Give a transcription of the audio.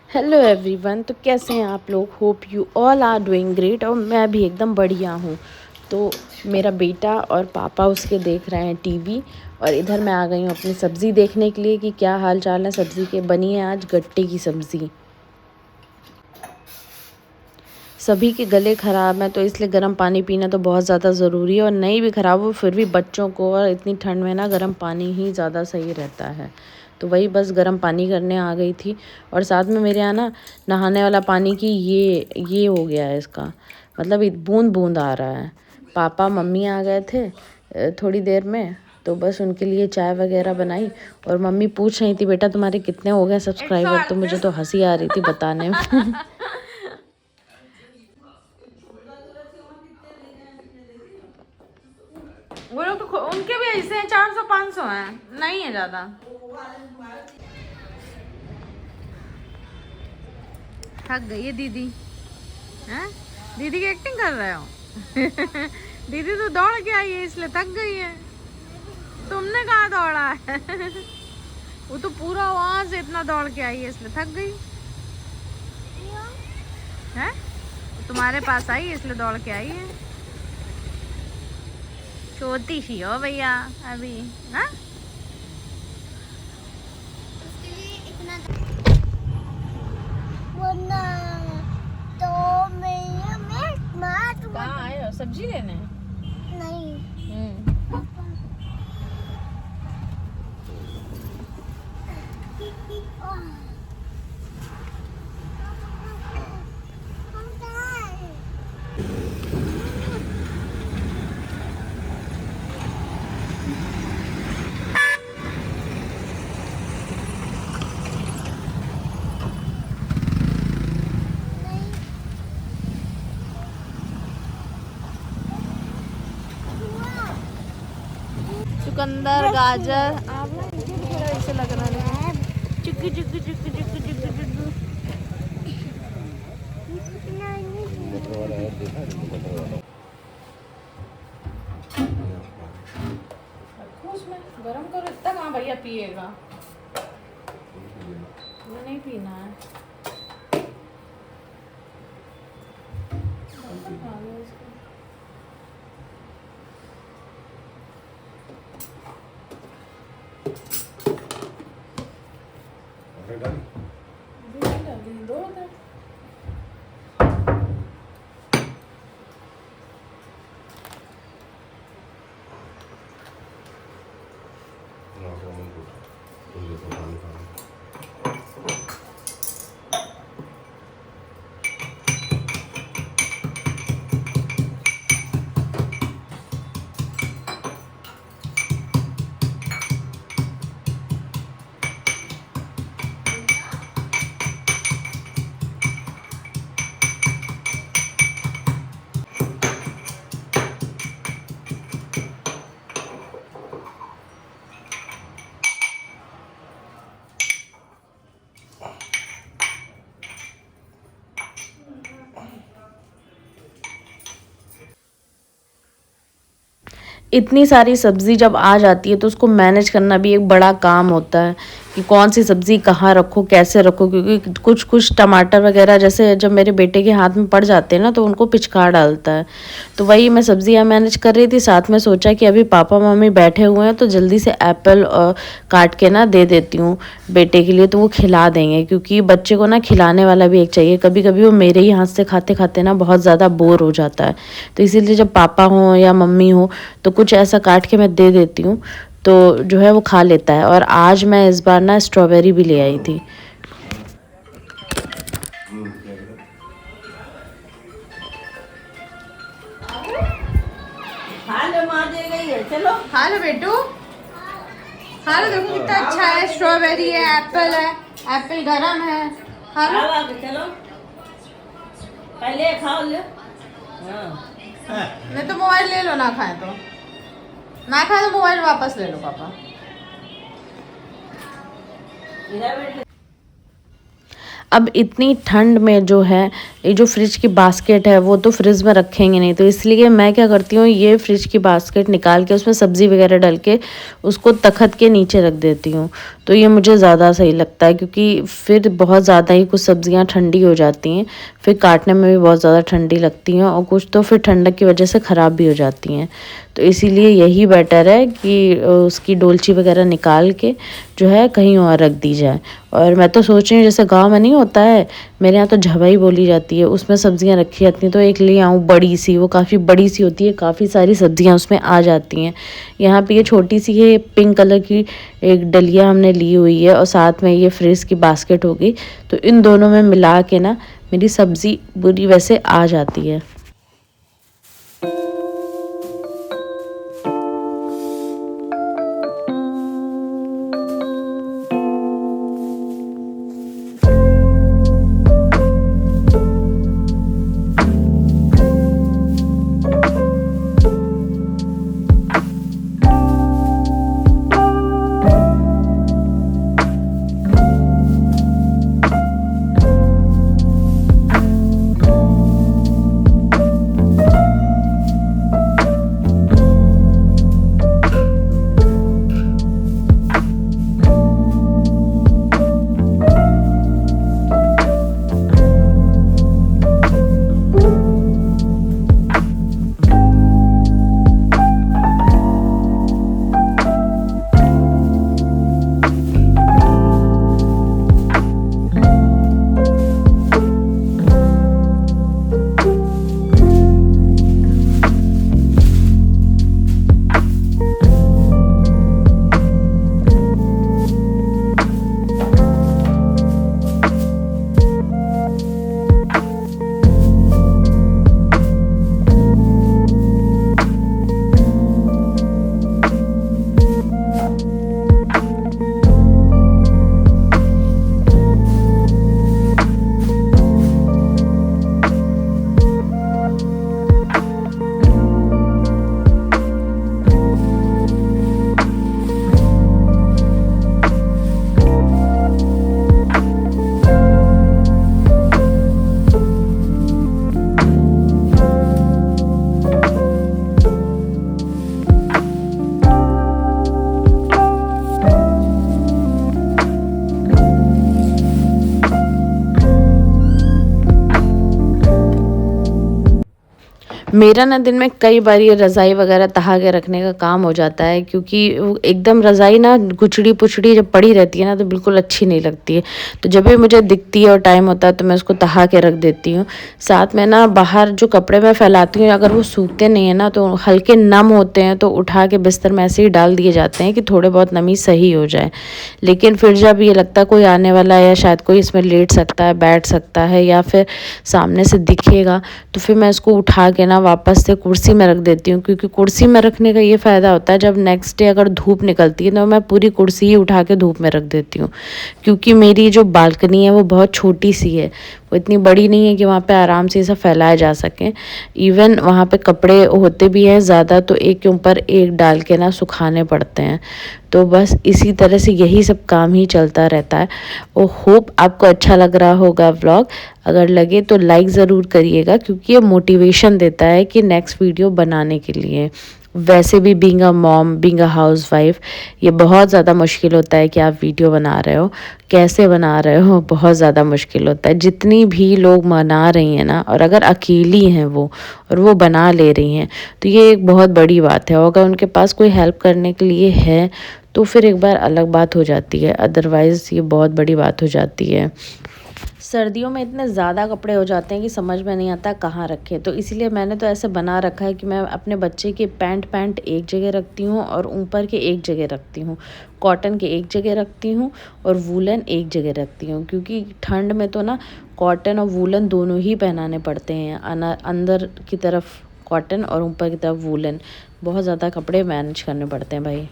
Hello everyone. तो कैसे हैं आप लोग? Hope you all are doing great. और मैं भी एकदम बढ़िया हूँ। तो मेरा बेटा और पापा उसके देख रहे हैं टीवी, और इधर मैं आ गई हूँ अपनी सब्ज़ी देखने के लिए कि क्या हाल चाल है सब्ज़ी के। बनी है आज गट्टे की सब्ज़ी। सभी के गले ख़राब हैं तो इसलिए गर्म पानी पीना तो बहुत ज़्यादा ज़रूरी है, और नहीं भी ख़राब हो फिर भी बच्चों को और इतनी ठंड में ना गर्म पानी ही ज़्यादा सही रहता है। तो वही बस गर्म पानी करने आ गई थी। और साथ में मेरे यहाँ ना नहाने वाला पानी की ये हो गया है इसका, मतलब बूंद बूंद आ रहा है। पापा मम्मी आ गए थे थोड़ी देर में, तो बस उनके लिए चाय वगैरह बनाई। और मम्मी पूछ रही थी बेटा तुम्हारे कितने हो गए सब्सक्राइबर, तो मुझे तो हंसी आ रही थी बताने में। वो लोग तो उनके भी ऐसे हैं, 400-500 हैं, नहीं है ज्यादा। थक गई है दीदी। हैं? दीदी की एक्टिंग कर रहे हो? दीदी तो दौड़ के आई है इसलिए थक गई है। तुमने कहाँ दौड़ा है? वो तो पूरा वहां से इतना दौड़ के आई है इसलिए थक गई है। तुम्हारे पास आई है इसलिए दौड़ के आई है। छोटी सी हो भैया अभी। हाँ कहाँ आए हो सब्जी लेने? नहीं। चुकंदर गाजर थोड़ा ऐसे लग रहा है। चुक्कू चुक्कू चुक्कू चुक्कू चुक्कू चुक्कू। उसमें गरम करो, इतना कहाँ भैया पिएगा? वो नहीं पीना है। इतनी सारी सब्ज़ी जब आ जाती है तो उसको मैनेज करना भी एक बड़ा काम होता है कि कौन सी सब्ज़ी कहाँ रखो कैसे रखो, क्योंकि कुछ कुछ टमाटर वगैरह जैसे जब मेरे बेटे के हाथ में पड़ जाते हैं ना तो उनको पिचकार डालता है। तो वही मैं सब्ज़ियाँ मैनेज कर रही थी, साथ में सोचा कि अभी पापा मम्मी बैठे हुए हैं तो जल्दी से एप्पल काट के ना दे देती हूँ बेटे के लिए, तो वो खिला देंगे। क्योंकि बच्चे को ना खिलाने वाला भी एक चाहिए, कभी कभी वो मेरे ही हाथ से खाते खाते ना बहुत ज़्यादा बोर हो जाता है। तो इसीलिए जब पापा हों या मम्मी हो तो कुछ ऐसा काट के मैं दे देती हूँ, तो जो है वो खा लेता है। और आज मैं इस बार ना स्ट्रॉबेरी भी ले आई थी। चलो खा लो बेटू, खा लो। देखो कितना अच्छा है, स्ट्रॉबेरी है, एप्पल है, एप्पल गरम है। खा लो चलो, पहले खाओ लो। नहीं तो मोबाइल ले लो, ना खाए तो ना खाए तो मोबाइल वापस ले लो पापा। अब इतनी ठंड में जो है ये जो फ्रिज की बास्केट है वो तो फ्रिज में रखेंगे नहीं, तो इसलिए मैं क्या करती हूँ ये फ्रिज की बास्केट निकाल के उसमें सब्ज़ी वगैरह डाल के उसको तखत के नीचे रख देती हूँ। तो ये मुझे ज़्यादा सही लगता है, क्योंकि फिर बहुत ज़्यादा ही कुछ सब्ज़ियाँ ठंडी हो जाती हैं, फिर काटने में भी बहुत ज़्यादा ठंडी लगती हैं, और कुछ तो फिर ठंडक की वजह से ख़राब भी हो जाती हैं। तो इसीलिए यही बेटर है कि उसकी डोलची वगैरह निकाल के जो है कहीं और रख दी जाए। और मैं तो सोच रही हूँ जैसे गांव में नहीं होता है, मेरे यहाँ तो झवाई बोली जाती है, उसमें सब्जियाँ रखी जाती हैं, तो एक ले आऊँ बड़ी सी, वो काफ़ी बड़ी सी होती है, काफ़ी सारी सब्जियाँ उसमें आ जाती हैं। यहाँ पे ये छोटी सी है पिंक कलर की एक डलिया हमने ली हुई है, और साथ में ये फ्रिज की बास्केट होगी, तो इन दोनों में मिला के ना मेरी सब्ज़ी पूरी वैसे आ जाती है। मेरा ना दिन में कई बार ये रज़ाई वगैरह तहा के रखने का काम हो जाता है, क्योंकि वो एकदम रज़ाई ना गुचड़ी पुचड़ी जब पड़ी रहती है ना तो बिल्कुल अच्छी नहीं लगती है। तो जब भी मुझे दिखती है और टाइम होता है तो मैं उसको तहा के रख देती हूँ। साथ में ना बाहर जो कपड़े मैं फैलाती हूँ, अगर वो सूखते नहीं है ना तो हल्के नम होते हैं, तो उठा के बिस्तर में ऐसे ही डाल दिए जाते हैं कि थोड़े बहुत नमी सही हो जाए। लेकिन फिर जब ये लगता है कोई आने वाला है या शायद कोई इसमें लेट सकता है, बैठ सकता है, या फिर सामने से दिखेगा, तो फिर मैं इसको उठा के ना वापस से कुर्सी में रख देती हूँ। क्योंकि कुर्सी में रखने का ये फ़ायदा होता है, जब नेक्स्ट डे अगर धूप निकलती है तो मैं पूरी कुर्सी ही उठा के धूप में रख देती हूँ। क्योंकि मेरी जो बालकनी है वो बहुत छोटी सी है, वो इतनी बड़ी नहीं है कि वहाँ पे आराम से सब फैलाए जा सकें। इवन वहाँ पे कपड़े होते भी हैं ज़्यादा, तो एक के ऊपर एक डाल के ना सुखाने पड़ते हैं। तो बस इसी तरह से यही सब काम ही चलता रहता है। और होप आपको अच्छा लग रहा होगा व्लॉग। अगर लगे तो लाइक ज़रूर करिएगा, क्योंकि ये मोटिवेशन देता है कि नेक्स्ट वीडियो बनाने के लिए। वैसे भी being a mom, being a housewife, ये बहुत ज़्यादा मुश्किल होता है कि आप वीडियो बना रहे हो, कैसे बना रहे हो, बहुत ज़्यादा मुश्किल होता है। जितनी भी लोग बना रही हैं ना, और अगर अकेली हैं वो और वो बना ले रही हैं, तो ये एक बहुत बड़ी बात है। और अगर उनके पास कोई हेल्प करने के लिए है तो फिर एक बार अलग बात हो जाती है, अदरवाइज़ ये बहुत बड़ी बात हो जाती है। सर्दियों में इतने ज़्यादा कपड़े हो जाते हैं कि समझ में नहीं आता कहाँ रखें। तो इसीलिए मैंने तो ऐसे बना रखा है कि मैं अपने बच्चे के पैंट एक जगह रखती हूँ, और ऊपर के एक जगह रखती हूँ, कॉटन के एक जगह रखती हूँ, और वूलन एक जगह रखती हूँ। क्योंकि ठंड में तो ना कॉटन और वूलन दोनों ही पहनाने पड़ते हैं। अंदर की तरफ कॉटन और ऊपर की तरफ वूलन, बहुत ज़्यादा कपड़े मैनेज करने पड़ते हैं भाई।